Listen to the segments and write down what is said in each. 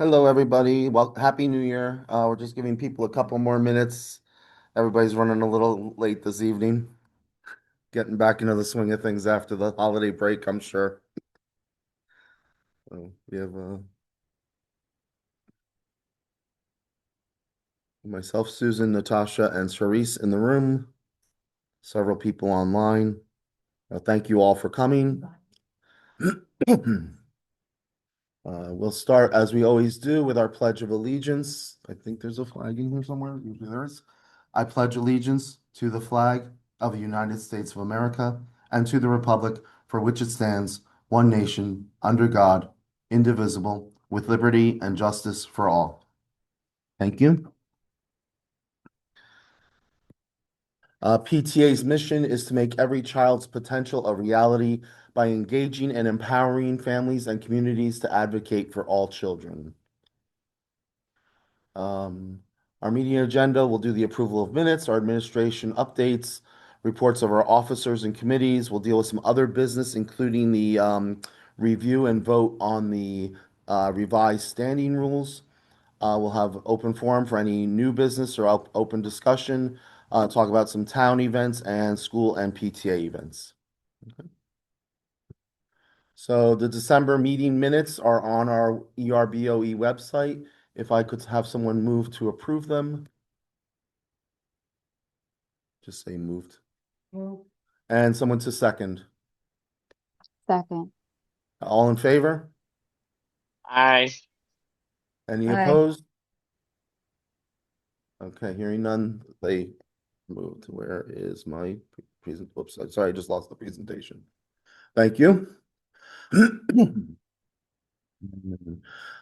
Hello, everybody. Well, Happy New Year. We're just giving people a couple more minutes. Everybody's running a little late this evening, getting back into the swing of things after the holiday break, I'm sure. We have myself, Susan, Natasha, and Charisse in the room, several people online. Thank you all for coming. We'll start, as we always do, with our Pledge of Allegiance. I think there's a flag in here somewhere. Usually there is. I pledge allegiance to the flag of the United States of America and to the republic for which it stands, one nation, under God, indivisible, with liberty and justice for all. Thank you. PTA's mission is to make every child's potential a reality by engaging and empowering families and communities to advocate for all children. Um, our meeting agenda will do the approval of minutes, our administration updates, reports of our officers and committees. We'll deal with some other business, including the review and vote on the revised standing rules. We'll have open forum for any new business or open discussion, talk about some town events and school and PTA events. So the December meeting minutes are on our ERBOE website. If I could have someone move to approve them. Just say moved. And someone to second. Second. All in favor? Aye. Any Aye. opposed? Okay, hearing none, they moved. Where is my present? Oops, sorry, I just lost the presentation. Thank you.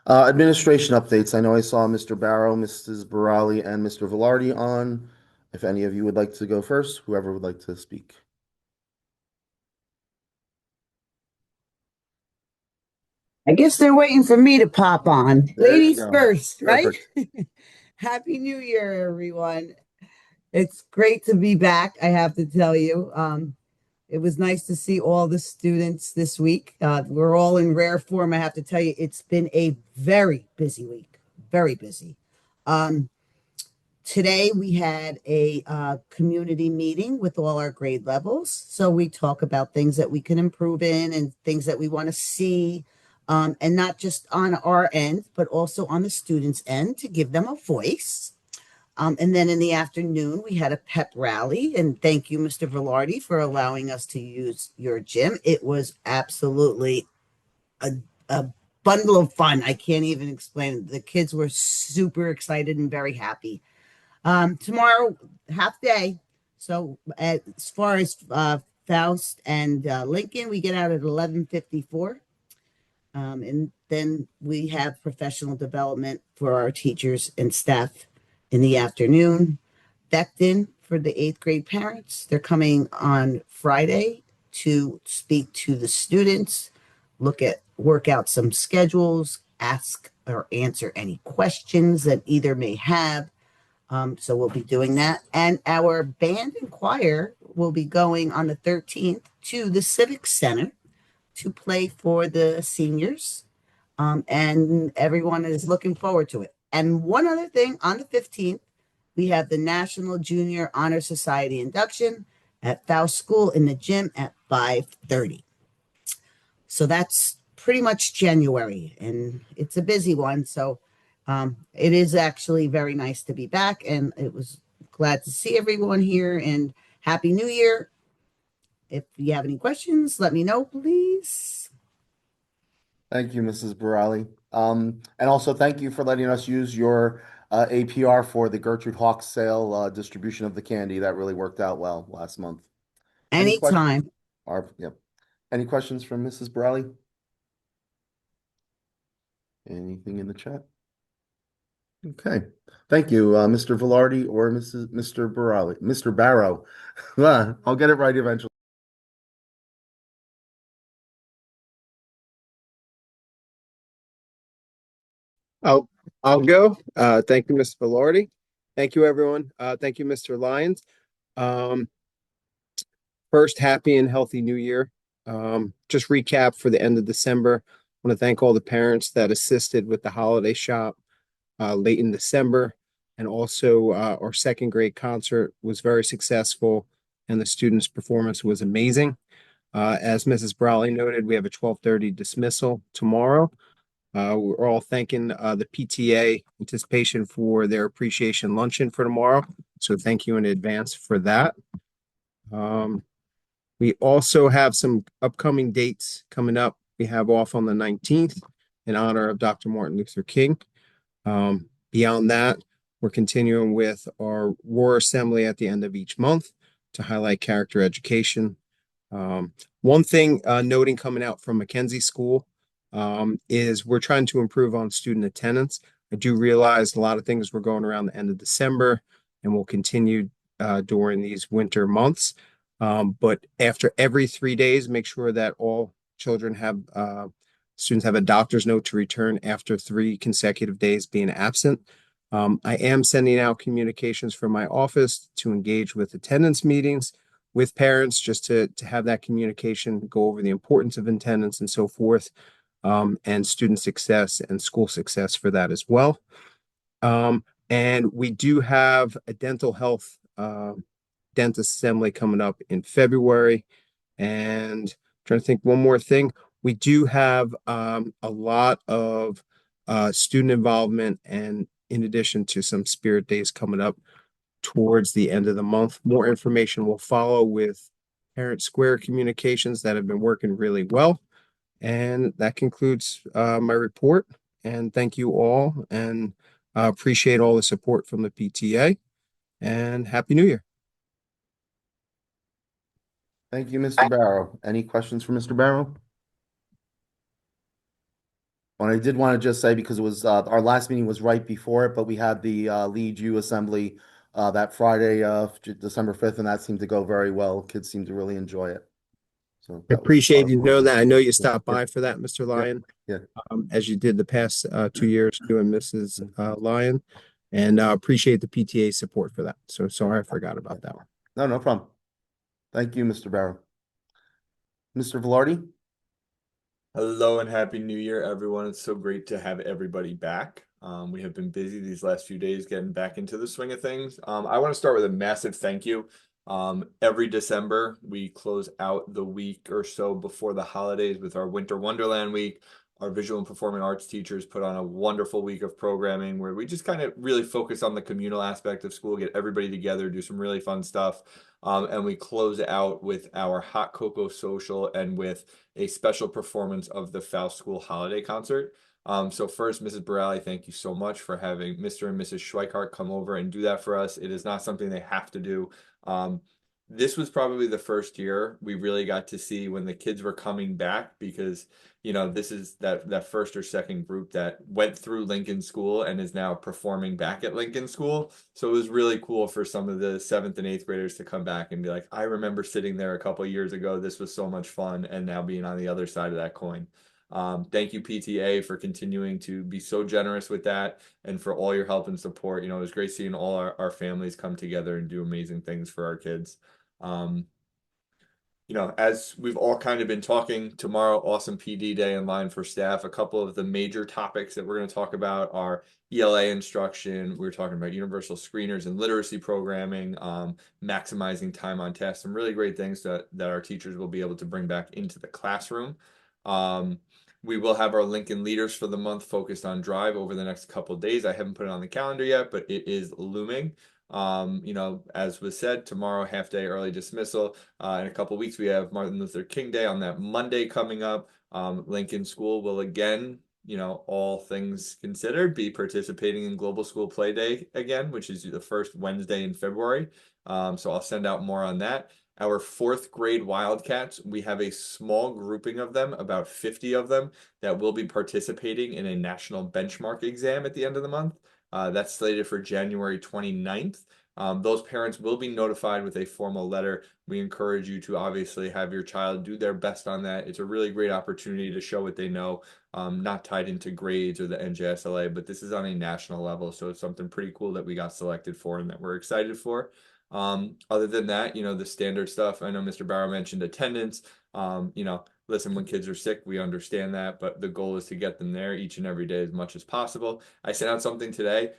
Administration updates. I know I saw Mr. Barrow, Mrs. Barali, and Mr. Velarde on. If any of you would like to go first, whoever would like to speak. I guess they're waiting for me to pop on. There you Ladies go. first, right? Perfect. Happy New Year, everyone. It's great to be back, I have to tell you. It was nice to see all the students this week. We're all in rare form. I have to tell you, it's been a very busy week, very busy. Um, Today we had a community meeting with all our grade levels. So we talk about things that we can improve in and things that we want to see, and not just on our end, but also on the students' end to give them a voice. And then in the afternoon, we had a pep rally. And thank you, Mr. Velarde, for allowing us to use your gym. It was absolutely a bundle of fun. I can't even explain it. The kids were super excited and very happy. Tomorrow, half day. So as far as Faust and Lincoln, we get out at 11:54. And then we have professional development for our teachers and staff in the afternoon. Becton for the eighth grade parents. They're coming on Friday to speak to the students, work out some schedules, ask or answer any questions that either may have. So we'll be doing that. And our band and choir will be going on the 13th to the Civic Center to play for the seniors. And everyone is looking forward to it. And one other thing, on the 15th, we have the National Junior Honor Society induction at Faust School in the gym at 5:30. So that's pretty much January, and it's a busy one. So it is actually very nice to be back, and it was glad to see everyone here. And Happy New Year! If you have any questions, let me know, please. Thank you, Mrs. Barali. And also thank you for letting us use your APR for the Gertrude Hawkes sale distribution of the candy. That really worked out well last month. Any questions? Anytime. Yep. Any questions from Mrs. Barali? Anything in the chat? Okay. Thank you, Mr. Velarde or Mr. Barali. Mr. Barrow. I'll get it right eventually. I'll I'll go. Thank you, Mr. Velarde. Thank you, everyone. Thank you, Mr. Lyons. Um, First, happy and healthy New Year. Just recap for the end of December. want to thank all the parents that assisted with the holiday shop late in December. And also, our second grade concert was very successful, and the students' performance was amazing. As Mrs. Brawley noted, we have a 12:30 dismissal tomorrow. We're all thanking the PTA anticipation for their appreciation luncheon for tomorrow. So thank you in advance for that. Um, we also have some upcoming dates coming up. We have off on the 19th in honor of Dr. Martin Luther King. Beyond that, we're continuing with our Roar Assembly at the end of each month to highlight character education. One thing noting coming out from Mackenzie School is we're trying to improve on student attendance. I do realize a lot of things were going around the end of December and will continue during these winter months. But after every 3 days, make sure that all children have students have a doctor's note to return after 3 consecutive days being absent. I am sending out communications from my office to engage with attendance meetings with parents just to have that communication, go over the importance of attendance and so forth, and student success and school success for that as well. And we do have a dental health dentist assembly coming up in February. And I'm trying to think one more thing. We do have a lot of student involvement, and in addition to some spirit days coming up towards the end of the month. More information will follow with Parent Square Communications that have been working really well. And that concludes my report. And thank you all, and appreciate all the support from the PTA. And Happy New Year. Thank you, Mr. Barrow. Any questions for Mr. Barrow? Well, I did want to just say, because it was our last meeting was right before it, but we had the Lead U Assembly that Friday, December 5th, and that seemed to go very well. Kids seemed to really enjoy it. So I that was appreciate you knowing that. I know you stopped Yeah. by for that, Mr. Lyon, yeah. as you did the past 2 years, you and Mrs. Lyon, and appreciate the PTA support for that. So sorry I forgot about that one. No problem. Thank you, Mr. Barrow. Mr. Velarde? Hello and Happy New Year, everyone. It's so great to have everybody back. We have been busy these last few days getting back into the swing of things. I want to start with a massive thank you. Every December, we close out the week or so before the holidays with our Winter Wonderland Week. Our visual and performing arts teachers put on a wonderful week of programming where we just kind of really focus on the communal aspect of school, get everybody together, do some really fun stuff. And we close out with our hot cocoa social and with a special performance of the Faust School Holiday Concert. So first, Mrs. Borelli, thank you so much for having Mr. and Mrs. Schweikart come over and do that for us. It is not something they have to do. This was probably the first year we really got to see when the kids were coming back, because this is that first or second group that went through Lincoln School and is now performing back at Lincoln School. So it was really cool for some of the 7th and 8th graders to come back and be like, I remember sitting there a couple of years ago. This was so much fun, and now being on the other side of that coin. Thank you, PTA, for continuing to be so generous with that and for all your help and support. It was great seeing all our families come together and do amazing things for our kids. As we've all kind of been talking, tomorrow, awesome PD day in line for staff. A couple of the major topics that we're going to talk about are ELA instruction. We're talking about universal screeners and literacy programming, maximizing time on task, some really great things that our teachers will be able to bring back into the classroom. We will have our Lincoln Leaders for the month focused on Drive over the next couple of days. I haven't put it on the calendar yet, but it is looming. As was said, tomorrow, half day early dismissal. In a couple of weeks, we have Martin Luther King Day on that Monday coming up. Lincoln School will again, all things considered, be participating in Global School Play Day again, which is the first Wednesday in February. So I'll send out more on that. Our 4th grade Wildcats, we have a small grouping of them, about 50 of them, that will be participating in a national benchmark exam at the end of the month. That's slated for January 29th. Those parents will be notified with a formal letter. We encourage you to obviously have your child do their best on that. It's a really great opportunity to show what they know, not tied into grades or the NJSLA, but this is on a national level. So it's something pretty cool that we got selected for and that we're excited for. Other than that, the standard stuff. I know Mr. Barrow mentioned attendance. listen, when kids are sick, we understand that, but the goal is to get them there each and every day as much as possible. I sent out something today.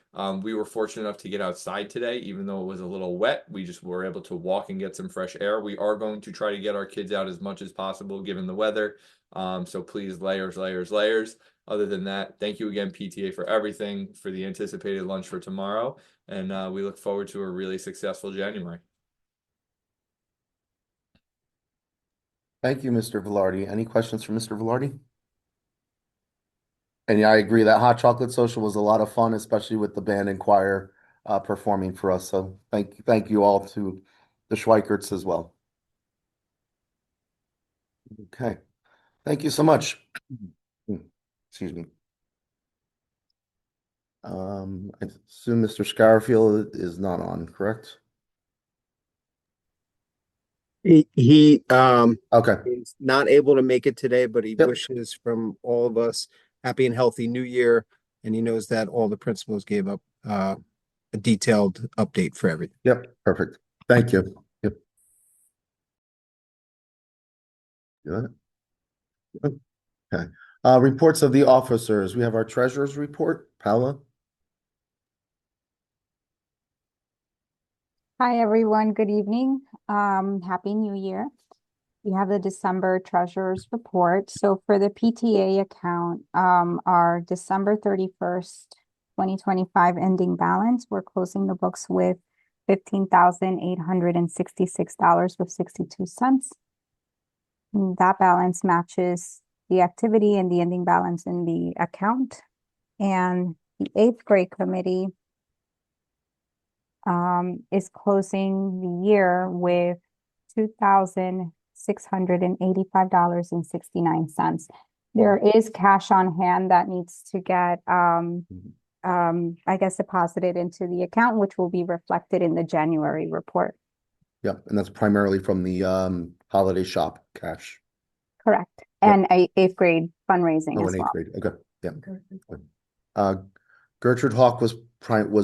We were fortunate enough to get outside today, even though it was a little wet. We just were able to walk and get some fresh air. We are going to try to get our kids out as much as possible given the weather. So please, layers, layers, layers. Other than that, thank you again, PTA, for everything, for the anticipated lunch for tomorrow. And we look forward to a really successful January. Thank you, Mr. Velarde. Any questions for Mr. Velarde? And yeah, I agree that Hot Chocolate Social was a lot of fun, especially with the band and choir performing for us. So thank you all to the Schweikerts as well. Okay, thank you so much. Excuse me. I assume Mr. Scarfield is not on, correct? He Okay, is not able to make it today, but he Yep. wishes from all of us happy and healthy new year. And he knows that all the principals gave up a detailed update for everything. yep, perfect. Thank you. Yep. Good. Okay. Reports of the officers. We have our treasurer's report. Paula? Hi, everyone. Good evening. Happy New Year. We have the December treasurer's report. So for the PTA account, our December 31st, 2025 ending balance, we're closing the books with $15,866.62. That balance matches the activity and the ending balance in the account. And the eighth grade committee is closing the year with $2,685.69. There is cash on hand that needs to get I guess deposited into the account, which will be reflected in the January report. Yep, and that's primarily from the holiday shop cash. Correct. Yep. And eighth grade fundraising Oh, as in eighth well. grade. Okay. Yeah. Gertrude Hawk was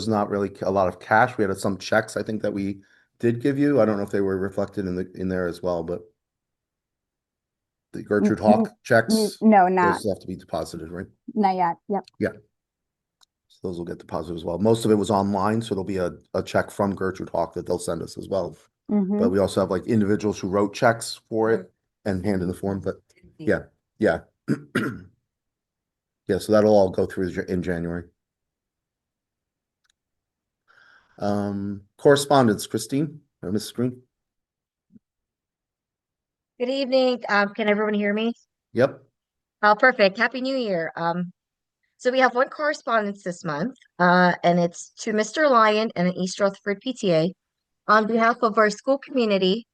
not really a lot of cash. We had some checks, I think, that we did give you. I don't know if they were reflected in there as well, but the Gertrude Hawk checks, No, not those have to be deposited, right? yet. Yep. Yeah. So those will get deposited as well. Most of it was online, so there'll be a check from Gertrude Hawk that they'll send us as well. Mhm. But we also have like individuals who wrote checks for it and hand in the form, but yeah. Yeah, so that'll all go through in January. Correspondence, Christine or Mrs. Green? Good evening. Can everyone hear me? Yep. Oh, perfect. Happy New Year. So we have one correspondence this month, and it's to Mr. Lyon and the East Rutherford PTA. On behalf of our school community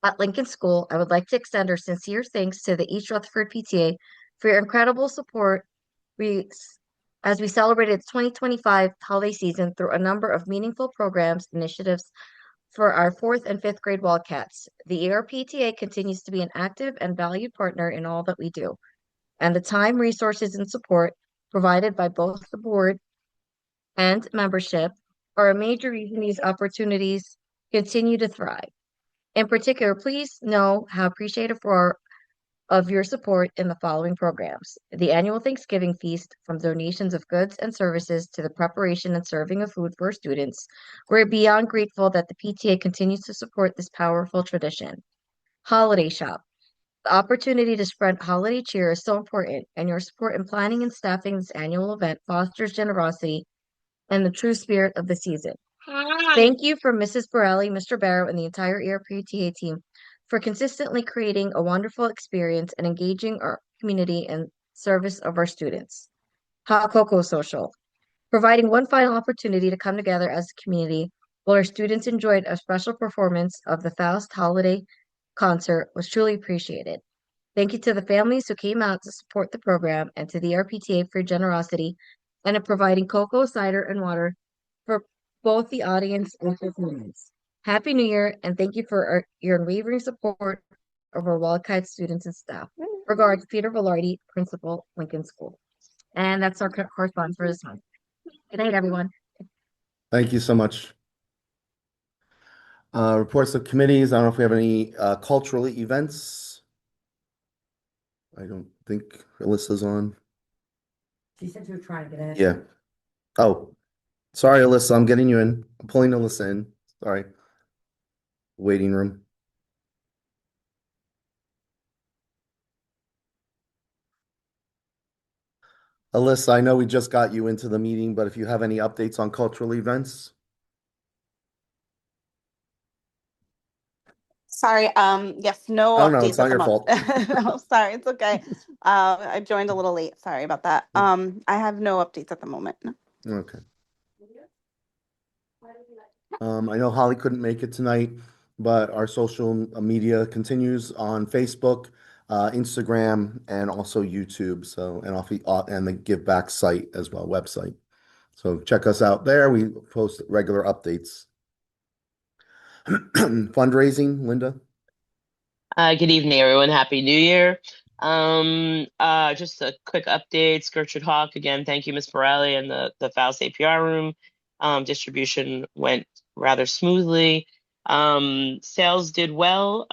at Lincoln School, I would like to extend our sincere thanks to the East Rutherford PTA for your incredible support. We, as we celebrated the 2025 holiday season through a number of meaningful programs, initiatives, for our fourth and fifth grade Wildcats. The ERPTA continues to be an active and valued partner in all that we do, and the time, resources, and support provided by both the board and membership are a major reason these opportunities continue to thrive. In particular, please know how appreciative of your support in the following programs: the annual Thanksgiving feast, from donations of goods and services to the preparation and serving of food for students. We're beyond grateful that the PTA continues to support this powerful tradition. Holiday shop. The opportunity to spread holiday cheer is so important, and your support in planning and staffing this annual event fosters generosity and the true spirit of the season. Thank you for Mrs. Borelli, Mr. Barrow, and the entire ERPTA team for consistently creating a wonderful experience and engaging our community in service of our students. Hot Cocoa Social, providing one final opportunity to come together as a community while our students enjoyed a special performance of the Faust Holiday concert was truly appreciated. Thank you to the families who came out to support the program and to the RPTA for your generosity and in providing cocoa, cider, and water for both the audience and performance. Happy New Year, and thank you for your unwavering support of our Wildcat students and staff. Regards, Peter Velarde, Principal, Lincoln School. And that's our correspondence for this month. Good night, everyone. Thank you so much. Reports of committees. I don't know if we have any cultural events. I don't think Alyssa's on. She said she was trying to get in. Yeah. Oh, sorry, Alyssa. I'm getting you in. I'm pulling Alyssa in. Sorry. Waiting room. Alyssa, I know we just got you into the meeting, but if you have any updates on cultural events? Sorry, yes, no Oh, no, it's updates not at the your moment. fault. No, sorry, it's okay. I joined a little late. Sorry about that. I have no updates at the moment. Okay. I know Holly couldn't make it tonight, but our social media continues on Facebook, Instagram, and also YouTube. So, and the Give Back site as well, website. So check us out there. We post regular updates. Fundraising, Linda? Good evening, everyone. Happy New Year. Just a quick update. Gertrude Hawk, again, thank you, Ms. Borelli and the Faust APR room. Distribution went rather smoothly. Sales did well.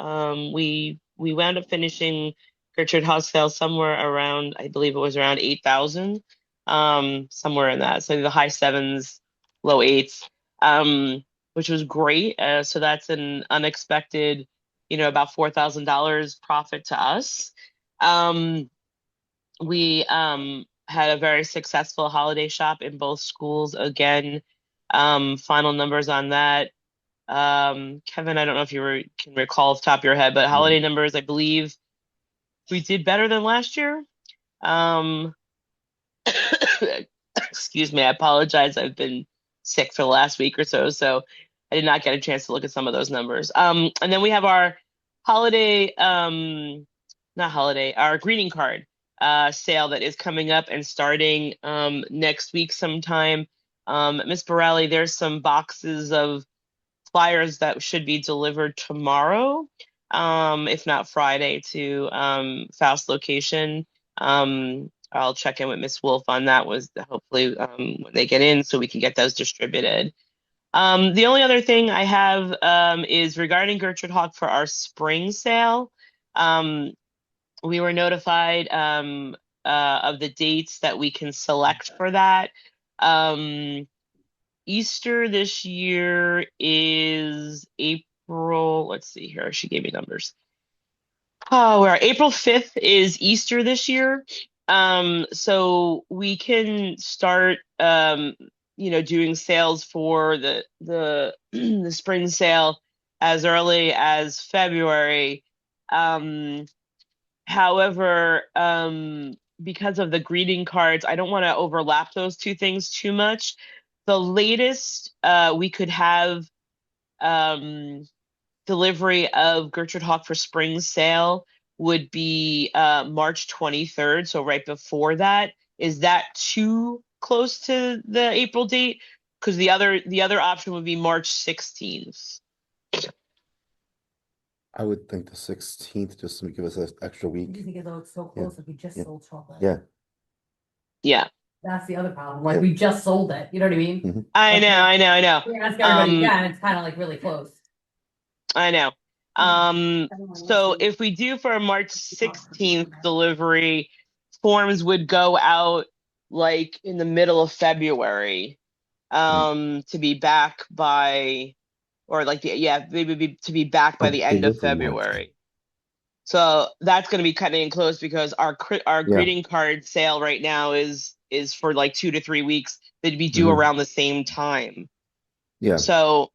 We wound up finishing Gertrude Hawk's sales somewhere around, I believe it was around 8,000, somewhere in that. So the high sevens, low eights, which was great. So that's an unexpected, about $4,000 profit to us. We had a very successful holiday shop in both schools. Again, final numbers on that. Kevin, I don't know if can recall off the top of your head, but holiday numbers, I believe we did better than last year. Excuse me, I apologize. I've been sick for the last week or so I did not get a chance to look at some of those numbers. And then we have our holiday, not holiday, our greeting card sale that is coming up and starting next week sometime. Miss Borelli, there's some boxes of flyers that should be delivered tomorrow, if not Friday, to Faust location. I'll check in with Miss Wolf on that. Was hopefully when they get in, so we can get those distributed. The only other thing I have is regarding Gertrude Hawk for our spring sale. We were notified of the dates that we can select for that. Easter this year is April. Let's see here. She gave me numbers. Oh, where April 5th is Easter this year. So we can start doing sales for the the spring sale as early as February. However, because of the greeting cards, I don't want to overlap those two things too much. The latest we could have delivery of Gertrude Hawk for spring sale would be March 23rd, so right before that. Is that too close to the April date? Because the other option would be March 16th. I would think the 16th, just to give us an extra You week. think it looks so close if we just sold chocolate. Yeah. Yeah. That's the other problem. Like we just sold it. You know what I mean? I know. We ask everybody again, it's kind of like really close. I know. So if we do for a March 16th delivery, forms would go out like in the middle of February, to be back by, or like maybe to be back by the end of Delivery March. February. So that's going to be cutting it close because our greeting card sale right now is for like 2 to 3 weeks. They'd be due around the same time. Yeah. So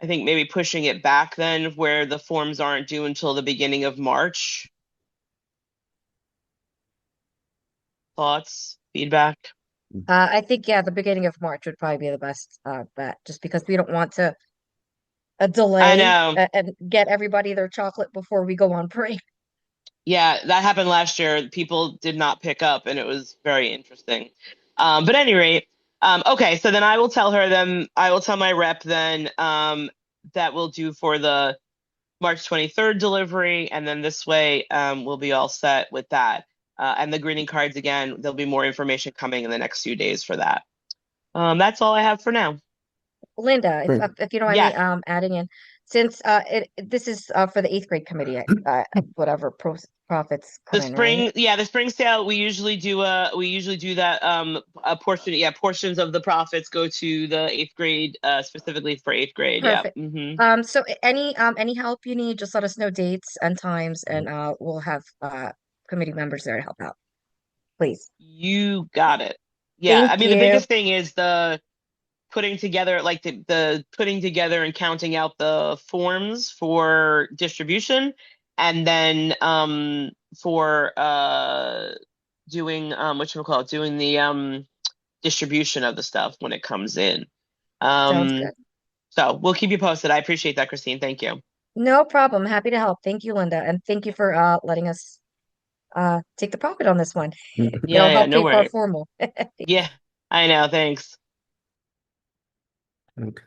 I think maybe pushing it back then where the forms aren't due until the beginning of March. Thoughts, feedback? I think, yeah, the beginning of March would probably be the best bet, just because we don't want to delay I know. and get everybody their chocolate before we go on break. Yeah, that happened last year. People did not pick up, and it was very interesting. But at any rate, okay, so then I will tell my rep then that we'll do for the March 23rd delivery, and then this way we'll be all set with that. And the greeting cards, again, there'll be more information coming in the next few days for that. That's all I have for now. Linda, Great. if you don't mind me Yes. adding in. since this is for the eighth grade committee, whatever profits The come in, right? spring, yeah, the spring sale, we usually do that, a portion, yeah, portions of the profits go to the eighth grade, specifically for eighth grade. Yeah. Perfect. Hmm. So any help you need, just let us know dates and times, and we'll have committee members there to help out. Please. You got it. Yeah. I Thank mean, the you. biggest thing is the putting together, like the putting together and counting out the forms for distribution, and then for doing whatchamacallit, doing the distribution of the stuff when it comes in. Sounds Um good. so we'll keep you posted. I appreciate that, Christine. Thank you. No problem. Happy to help. Thank you, Linda, and thank you for letting us take the profit on this one. It'll Yeah, yeah, help no pay for our worries. formal. Yeah, I know. Thanks. Okay.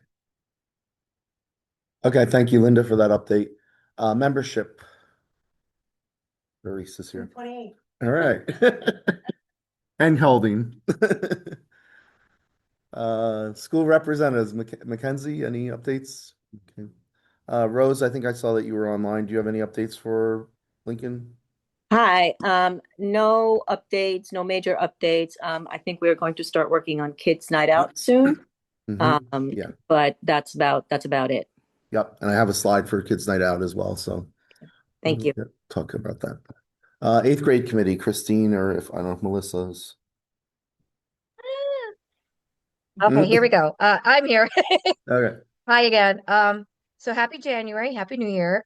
Okay, thank you, Linda, for that update. Membership. Maurice here. 28. All right. And holding. School representatives, Mackenzie, any updates? Okay. Rose, I think I saw that you were online. Do you have any updates for Lincoln? Hi, no updates, no major updates. I think we're going to start working on Kids Night Out soon. Yeah. But that's about it. Yep. And I have a slide for Kids Night Out as well. So Thank you. talk about that. Eighth grade committee, Christine, or if I don't know if Melissa's. Okay, here we go. I'm here. Okay. Hi again. So happy January, happy New Year.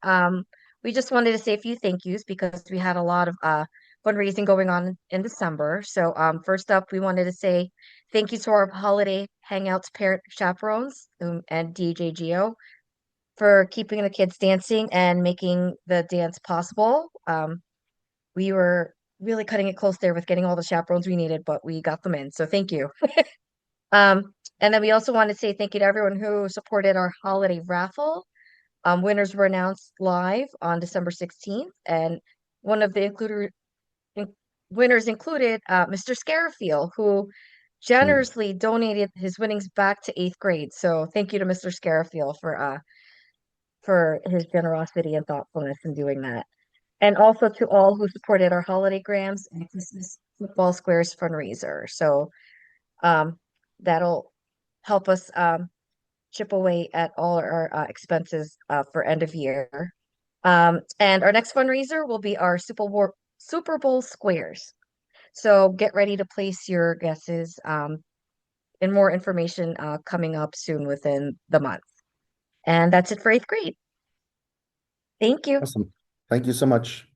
We just wanted to say a few thank yous because we had a lot of fundraising going on in December. So first up, we wanted to say thank you to our holiday hangouts parent chaperones and DJ Geo for keeping the kids dancing and making the dance possible. We were really cutting it close there with getting all the chaperones we needed, but we got them in. So thank you. And then we also want to say thank you to everyone who supported our holiday raffle. Winners were announced live on December 16th, and one of the in- winners included Mr. Scarafield, who generously donated his winnings back to eighth grade. So thank you to Mr. Scarafield for his generosity and thoughtfulness in doing that. And also to all who supported our holiday grams and Christmas football squares fundraiser. So um, that'll help us chip away at all our expenses for end of year. And our next fundraiser will be our Super Bowl squares. So get ready to place your guesses and more information coming up soon within the month. And that's it for eighth grade. Thank you. Awesome. Thank you so much.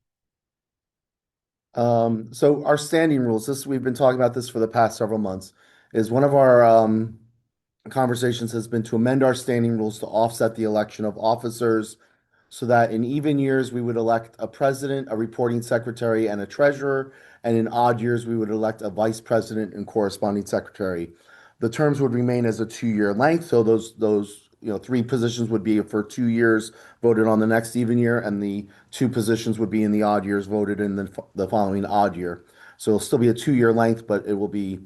So our standing rules, this we've been talking about this for the past several months, is one of our conversations has been to amend our standing rules to offset the election of officers so that in even years we would elect a president, a reporting secretary, and a treasurer, and in odd years we would elect a vice president and corresponding secretary. The terms would remain as a 2-year length, so those three positions would be for 2 years voted on the next even year, and the two positions would be in the odd years voted in the following odd year. So it'll still be a 2-year length, but it will be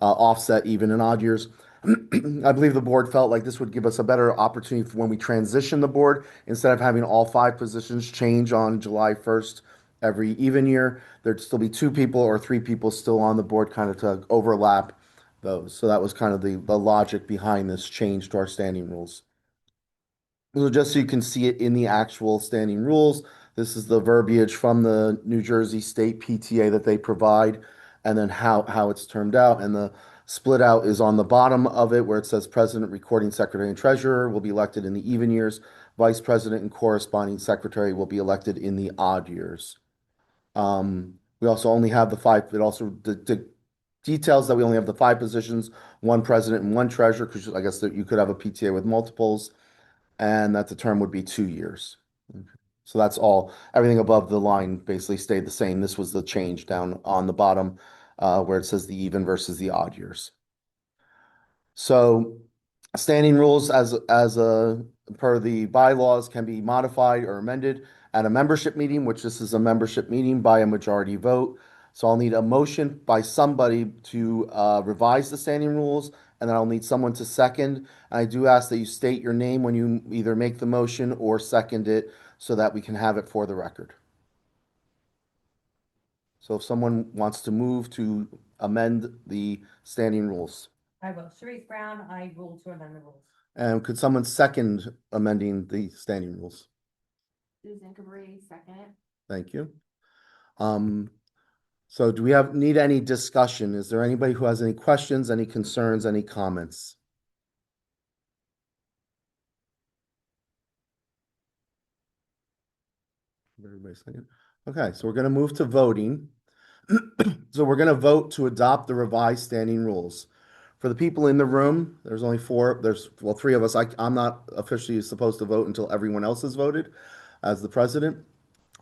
offset even in odd years. I believe the board felt like this would give us a better opportunity for when we transition the board, instead of having all 5 positions change on July 1st every even year, there'd still be 2 people or 3 people still on the board kind of to overlap those. So that was kind of the logic behind this change to our standing rules. So just so you can see it in the actual standing rules, this is the verbiage from the New Jersey State PTA that they provide, and then how it's termed out. And the split out is on the bottom of it where it says president, recording secretary, and treasurer will be elected in the even years. Vice president and corresponding secretary will be elected in the odd years. We also only have the 5. It also details that we only have the 5 positions, 1 president and 1 treasurer, because I guess that you could have a PTA with multiples, and that the term would be 2 years. So that's all. Everything above the line basically stayed the same. This was the change down on the bottom where it says the even versus the odd years. So standing rules as a per the bylaws can be modified or amended at a membership meeting, which this is a membership meeting by a majority vote. So I'll need a motion by somebody to revise the standing rules and then I'll need someone to second. I do ask that you state your name when you either make the motion or second it so that we can have it for the record. So if someone wants to move to amend the standing rules. I will. Sharice Brown, I rule to amend the rules. And could someone second amending the standing rules? Susan Cabri, second. Thank you. So do we need any discussion? Is there anybody who has any questions, any concerns, any comments? Everybody second? Okay, so we're going to move to voting. So we're going to vote to adopt the revised standing rules. For the people in the room, there's only four. Well, three of us. I'm not officially supposed to vote until everyone else has voted as the president.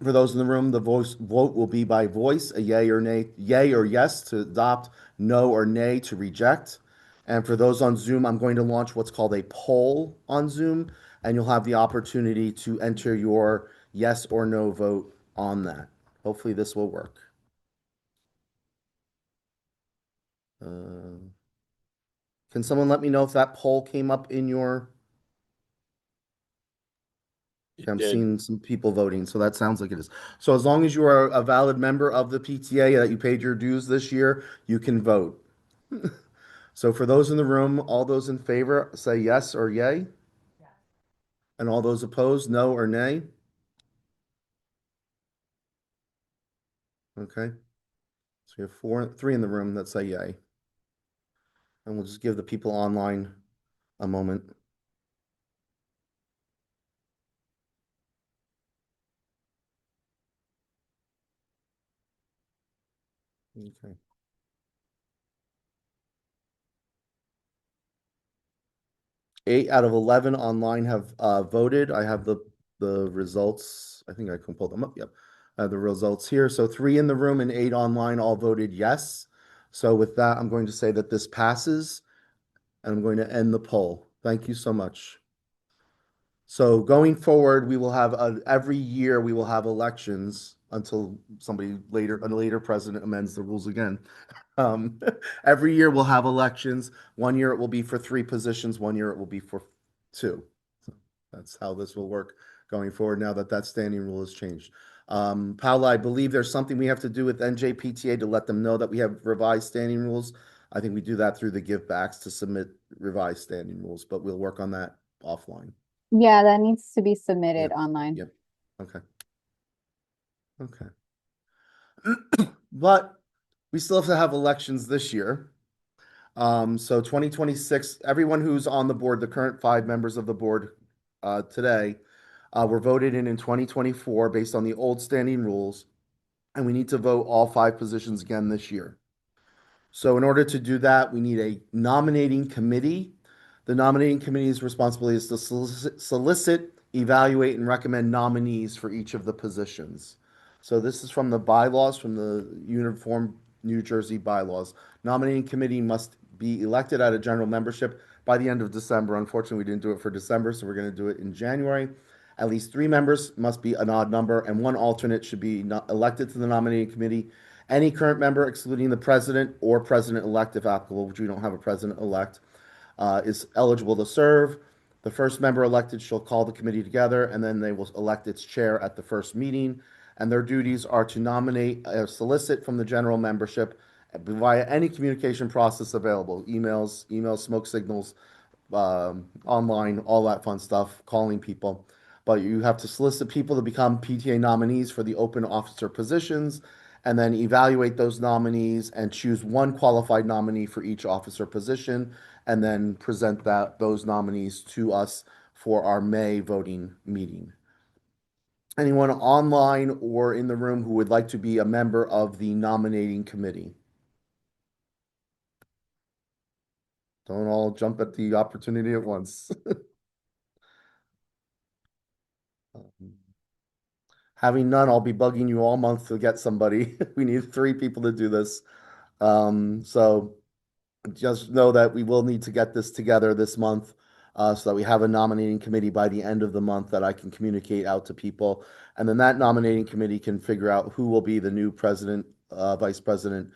For those in the room, the vote will be by voice, a yay or nay, yay or yes to adopt, no or nay to reject. And for those on Zoom, I'm going to launch what's called a poll on Zoom, and you'll have the opportunity to enter your yes or no vote on that. Hopefully this will work. Can someone let me know if that poll came up in your... I'm seeing some people voting, so that sounds like it is. So as long as you are a valid member of the PTA that you paid your dues this year, you can vote. So for those in the room, all those in favor say yes or yay. Yes. And all those opposed, no or nay. Okay. So we have three in the room that say yay. And we'll just give the people online a moment. Okay. 8 out of 11 online have voted. I have the results. I think I can pull them up. Yep. The results here. So 3 in the room and 8 online all voted yes. So with that, I'm going to say that this passes, and I'm going to end the poll. Thank you so much. So going forward, we will have every year we will have elections until a later president amends the rules again. Every year we'll have elections. One year it will be for 3 positions. One year it will be for 2. That's how this will work going forward now that that standing rule has changed. Paula, I believe there's something we have to do with NJPTA to let them know that we have revised standing rules. I think we do that through the give backs to submit revised standing rules, but we'll work on that offline. Yeah, that needs to be submitted online. Yep. Okay. Okay. But we still have to have elections this year. So 2026, everyone who's on the board, the current 5 members of the board today, were voted in 2024 based on the old standing rules, and we need to vote all 5 positions again this year. So in order to do that, we need a nominating committee. The nominating committee's responsibility is to solicit, evaluate, and recommend nominees for each of the positions. So this is from the bylaws, from the Uniform New Jersey bylaws. Nominating committee must be elected at a general membership by the end of December. Unfortunately, we didn't do it for December, so we're going to do it in January. At least 3 members must be an odd number, and 1 alternate should be elected to the nominating committee. Any current member, excluding the president or president-elect, if applicable, which we don't have a president-elect, is eligible to serve. The first member elected shall call the committee together, and then they will elect its chair at the first meeting. And their duties are to nominate or solicit from the general membership via any communication process available, emails, smoke signals, online, all that fun stuff, calling people. But you have to solicit people to become PTA nominees for the open officer positions, and then evaluate those nominees and choose 1 qualified nominee for each officer position, and then present those nominees to us for our May voting meeting. Anyone online or in the room who would like to be a member of the nominating committee? Don't all jump at the opportunity at once. Having none, I'll be bugging you all month to get somebody. We need 3 people to do this. So just know that we will need to get this together this month, so that we have a nominating committee by the end of the month that I can communicate out to people. And then that nominating committee can figure out who will be the new president, vice president,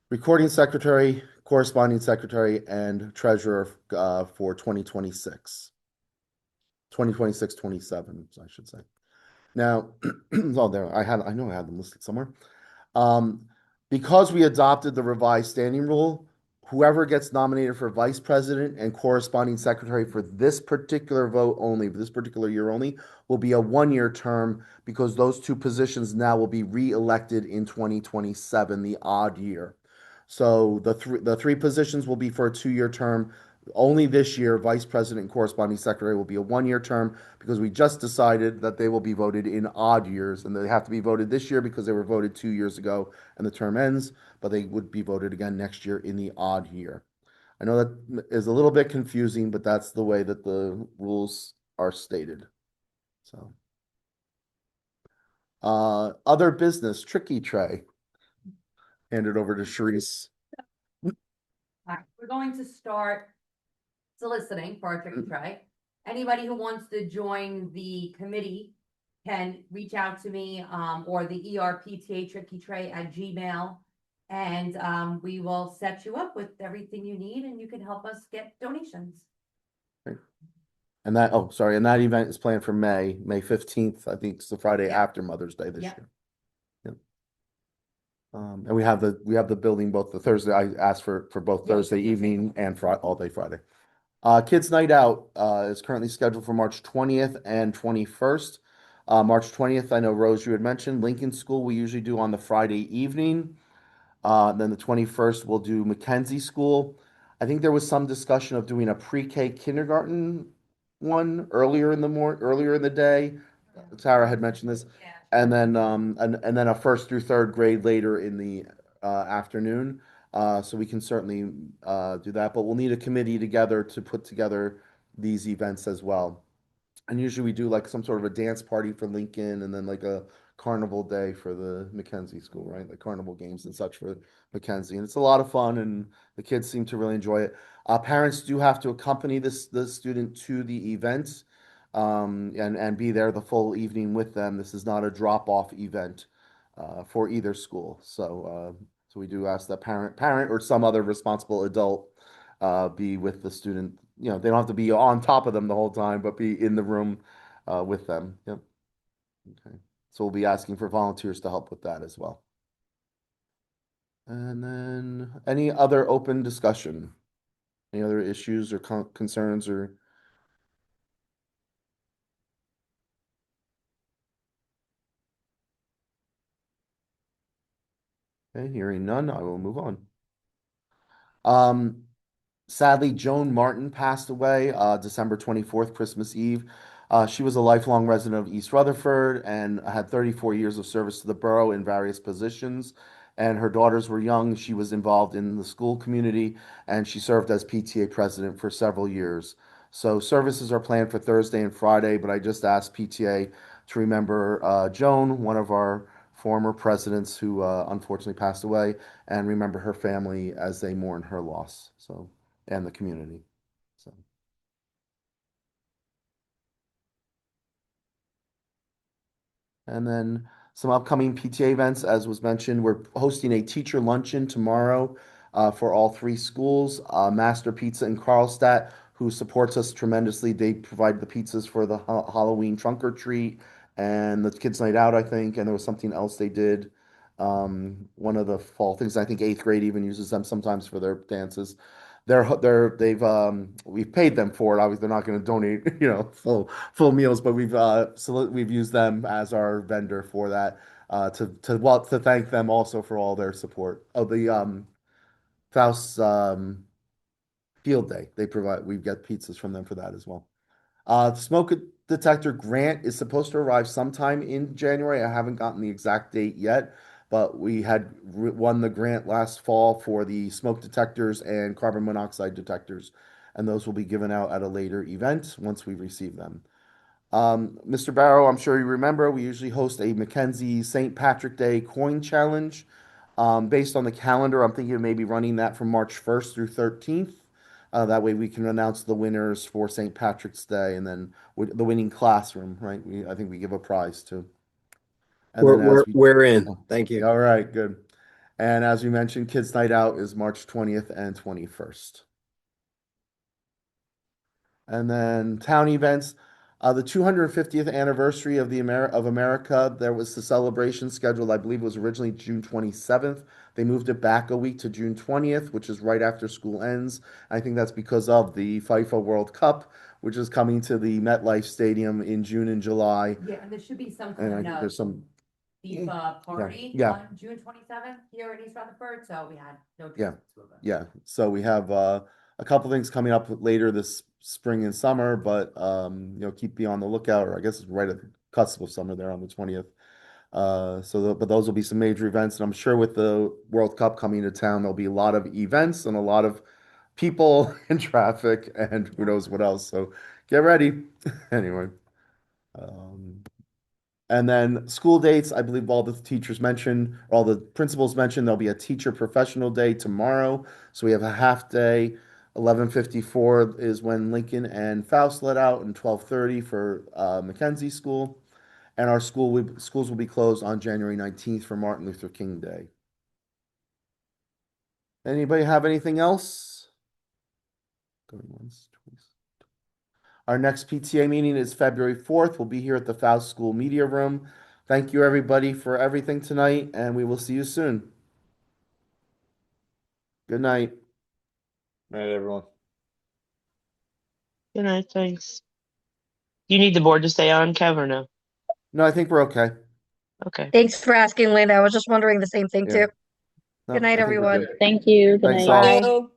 recording secretary, corresponding secretary and treasurer for 2026. 2026-27, I should say. Now, oh, there, I know I had them listed somewhere. Um, because we adopted the revised standing rule, whoever gets nominated for vice president and corresponding secretary for this particular vote only, for this particular year only, will be a 1-year term because those two positions now will be re-elected in 2027, the odd year. So the three positions will be for a 2-year term. Only this year, vice president and corresponding secretary will be a 1-year term because we just decided that they will be voted in odd years, and they have to be voted this year because they were voted 2 years ago and the term ends, but they would be voted again next year in the odd year. I know that is a little bit confusing, but that's the way that the rules are stated. So, other business, Tricky Tray. Hand it over to Sharice. All right, we're going to start soliciting for our tricky tray. Anybody who wants to join the committee can reach out to me, or the ERPTA tricky tray at Gmail. And we will set you up with everything you need and you can help us get donations. And that, oh, sorry, and that event is planned for May 15th. I think it's the Friday Yeah. after Mother's Day this Yeah. year. Yep. And we have the building both the Thursday. I asked for both Yeah. Thursday evening and all day Friday. Kids Night Out is currently scheduled for March 20th and 21st. March 20th, I know Rose, you had mentioned Lincoln School. We usually do on the Friday evening. Then the 21st, we'll do Mackenzie School. I think there was some discussion of doing a pre-K kindergarten one earlier in the day. Tara had mentioned this. And then and then a first through third grade later in the afternoon. So we can certainly do that, but we'll need a committee together to put together these events as well. And usually we do like some sort of a dance party for Lincoln and then like a carnival day for the Mackenzie school, right? Like carnival games and such for Mackenzie. And it's a lot of fun and the kids seem to really enjoy it. Parents do have to accompany the student to the event and be there the full evening with them. This is not a drop-off event for either school. So we do ask that parent or some other responsible adult be with the student. You know, they don't have to be on top of them the whole time, but be in the room with them. Yep. Okay. So we'll be asking for volunteers to help with that as well. And then any other open discussion? Any other issues or concerns or? Okay, hearing none, I will move on. Sadly, Joan Martin passed away December 24th, Christmas Eve. She was a lifelong resident of East Rutherford and had 34 years of service to the borough in various positions. And her daughters were young. She was involved in the school community and she served as PTA president for several years. So services are planned for Thursday and Friday, but I just asked PTA to remember Joan, one of our former presidents who unfortunately passed away, and remember her family as they mourn her loss. So and the community. So. And then some upcoming PTA events, as was mentioned, we're hosting a teacher luncheon tomorrow for all three schools. Master Pizza in Carlstadt, who supports us tremendously. They provide the pizzas for the Halloween trunk or treat and the kids' night out, I think. And there was something else they did. One of the fall things, I think eighth grade even uses them sometimes for their dances. We've paid them for it. Obviously, they're not going to donate, full meals, but we've used them as our vendor for that to thank them also for all their support. Oh, the Faust Field Day we get pizzas from them for that as well. Smoke detector grant is supposed to arrive sometime in January. I haven't gotten the exact date yet, but we had won the grant last fall for the smoke detectors and carbon monoxide detectors, and those will be given out at a later event once we receive them. Mr. Barrow, I'm sure you remember, we usually host a Mackenzie St. Patrick Day coin challenge. Based on the calendar, I'm thinking of maybe running that from March 1st through 13th. That way we can announce the winners for St. Patrick's Day and then the winning classroom, right? I think we give a prize too. And then We're in. Thank you. All right, good. And as we mentioned, Kids Night Out is March 20th and 21st. And then town events, the 250th anniversary of America, there was the celebration scheduled, I believe it was originally June 27th. They moved it back a week to June 20th, which is right after school ends. I think that's because of the FIFA World Cup, which is coming to the MetLife Stadium in June and July. Yeah, and there should be some And kind of there's some, FIFA party yeah. on June 27th here in East Rutherford, so we had no Yeah. chance to move it. yeah. So we have a couple things coming up later this spring and summer, but keep be on the lookout, or I guess it's right at the cusp of summer there on the 20th. But those will be some major events, and I'm sure with the World Cup coming to town, there'll be a lot of events and a lot of people and traffic and who knows what else. So get ready. Anyway. And then school dates, I believe all the teachers mentioned, all the principals mentioned, there'll be a teacher professional day tomorrow. So we have a half day. 11:54 is when Lincoln and Faust let out, and 12:30 for Mackenzie School. And our schools will be closed on January 19th for Martin Luther King Day. Anybody have anything else? Going once, twice. Our next PTA meeting is February 4th. We'll be here at the Faust School Media Room. Thank you, everybody, for everything tonight, and we will see you soon. Good night. Night, everyone. Good night, thanks. You need the board to stay on, Kev, or no? No, I think we're okay. Okay. Thanks for asking, Linda. I was just wondering the same thing Yeah. too. No, Good night, I think we're everyone. good. Thank you. Good Thanks night. all. Bye.